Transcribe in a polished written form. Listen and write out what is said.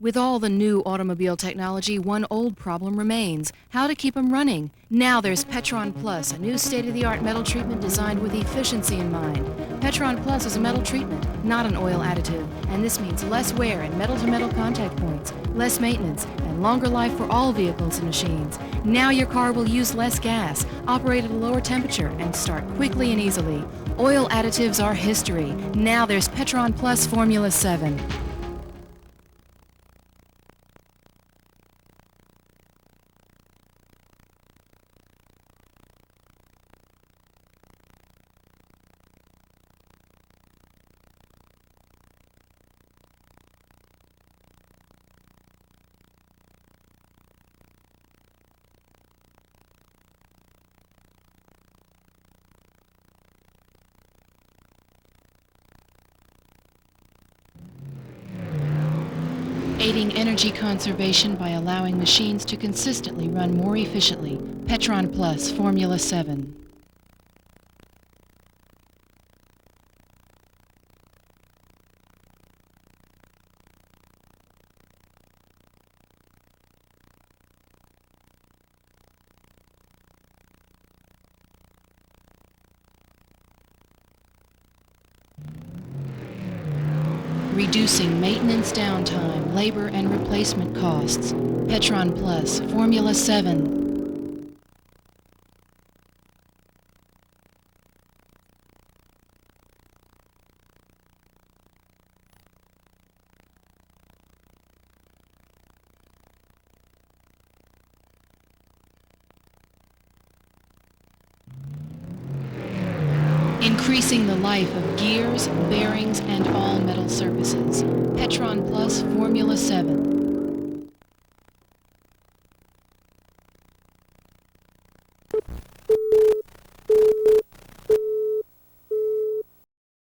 With all the new automobile technology, one old problem remains: how to keep them running. Now there's Petron Plus, a new state-of-the-art metal treatment designed with efficiency in mind. Petron Plus is a metal treatment, not an oil additive, and this means less wear and metal-to-metal contact points, less maintenance, and longer life for all vehicles and machines. Now your car will use less gas, operate at a lower temperature, and start quickly and easily. Oil additives are history. Now there's Petron Plus Formula 7. Aiding energy conservation by allowing machines to consistently run more efficiently. Petron Plus Formula 7. Reducing maintenance downtime, labor, and replacement costs. Petron Plus Formula 7. Increasing the life of gears, bearings, and all metal surfaces. Petron Plus Formula 7.